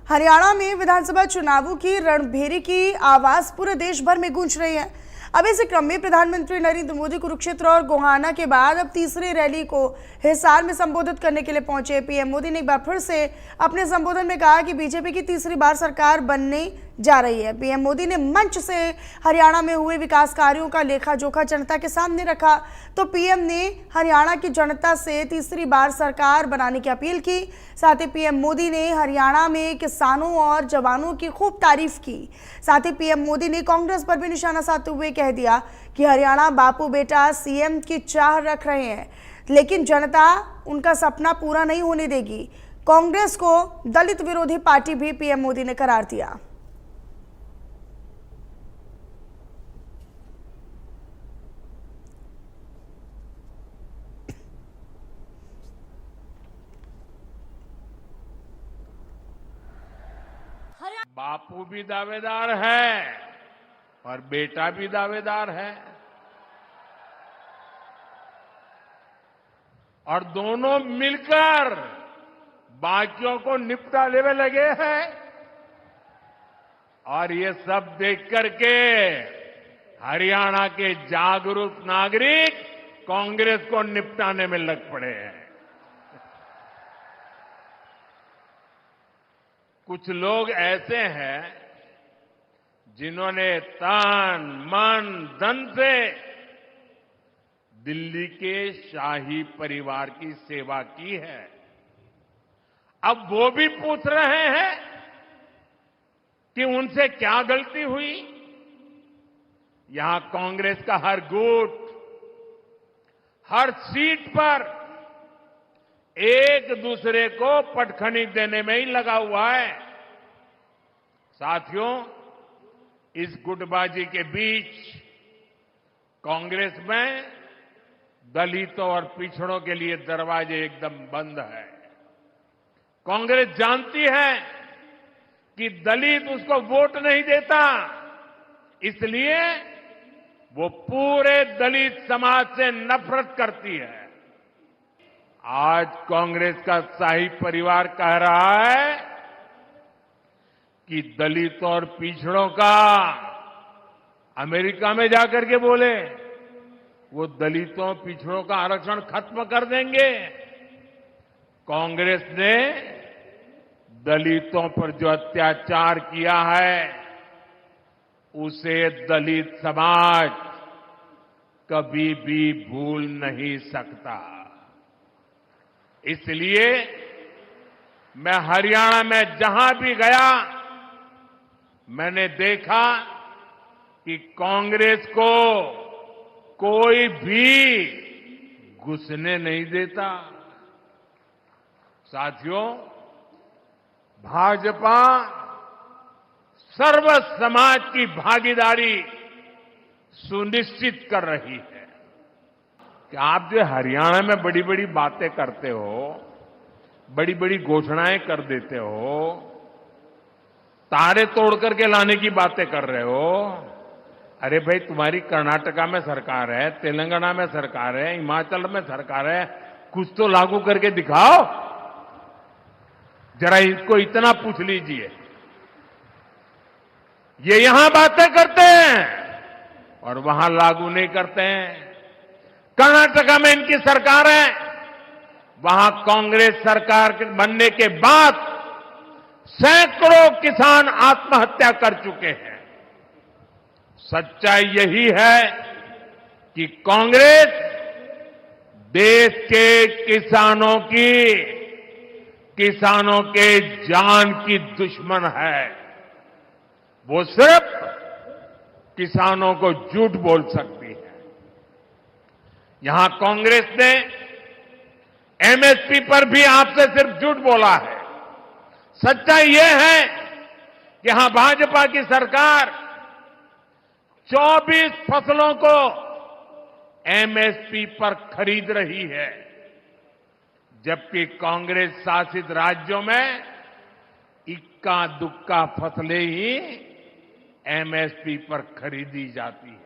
हरियाणा में विधानसभा चुनावों की रणभेरी की आवाज पूरे देश भर में गूंज रही है। अब इसी क्रम में प्रधानमंत्री नरेंद्र मोदी कुरुक्षेत्र और गोहाना के बाद अब तीसरी रैली को हिसार में संबोधित करने के लिए पहुंचे। पीएम मोदी ने एक बार फिर से अपने संबोधन में कहा कि बीजेपी की तीसरी बार सरकार बनने जा रही है। पीएम मोदी ने मंच से हरियाणा में हुए विकास कार्यों का लेखा जोखा जनता के सामने रखा, तो पीएम ने हरियाणा की जनता से तीसरी बार सरकार बनाने की अपील की। साथ ही पीएम मोदी ने हरियाणा में किसानों और जवानों की खूब तारीफ की। साथ ही पीएम मोदी ने कांग्रेस पर भी निशाना साधते हुए कह दिया कि हरियाणा बापू बेटा सीएम की चाह रख रहे हैं, लेकिन जनता उनका सपना पूरा नहीं होने देगी। कांग्रेस को दलित विरोधी पार्टी भी पीएम मोदी ने करार दिया। बापू भी दावेदार है और बेटा भी दावेदार है, और दोनों मिलकर बाकियों को निपटाने में लगे हैं। और ये सब देख करके हरियाणा के जागरूक नागरिक कांग्रेस को निपटाने में लग पड़े हैं। कुछ लोग ऐसे हैं जिन्होंने तन मन धन से दिल्ली के शाही परिवार की सेवा की है। अब वो भी पूछ रहे हैं कि उनसे क्या गलती हुई। यहां कांग्रेस का हर गुट, हर सीट पर एक दूसरे को पटखनी देने में ही लगा हुआ है। साथियों, इस गुटबाजी के बीच कांग्रेस में दलितों और पिछड़ों के लिए दरवाजे एकदम बंद है। कांग्रेस जानती है कि दलित उसको वोट नहीं देता, इसलिए वो पूरे दलित समाज से नफरत करती है। आज कांग्रेस का शाही परिवार कह रहा है कि दलितों और पिछड़ों का अमेरिका में जाकर के बोले वो दलितों पिछड़ों का आरक्षण खत्म कर देंगे। कांग्रेस ने दलितों पर जो अत्याचार किया है उसे दलित समाज कभी भी भूल नहीं सकता। इसलिए मैं हरियाणा में जहां भी गया मैंने देखा कि कांग्रेस को कोई भी घुसने नहीं देता। साथियों, भाजपा सर्व समाज की भागीदारी सुनिश्चित कर रही है। कि आप जो हरियाणा में बड़ी बड़ी बातें करते हो, बड़ी बड़ी घोषणाएं कर देते हो, तारे तोड़ करके लाने की बातें कर रहे हो। अरे भाई, तुम्हारी कर्नाटका में सरकार है, तेलंगाना में सरकार है, हिमाचल में सरकार है, कुछ तो लागू करके दिखाओ। जरा इसको इतना पूछ लीजिए। ये यहां बातें करते हैं और वहां लागू नहीं करते हैं। कर्नाटका में इनकी सरकार है, वहां कांग्रेस सरकार बनने के बाद सैकड़ों किसान आत्महत्या कर चुके हैं। सच्चाई यही है कि कांग्रेस देश के किसानों के जान की दुश्मन है। वो सिर्फ किसानों को झूठ बोल सकती है। यहां कांग्रेस ने एमएसपी पर भी आपसे सिर्फ झूठ बोला है। सच्चाई यह है कि यहां भाजपा की सरकार 24 फसलों को एमएसपी पर खरीद रही है, जबकि कांग्रेस शासित राज्यों में इक्का दुक्का फसलें ही एमएसपी पर खरीदी जाती है।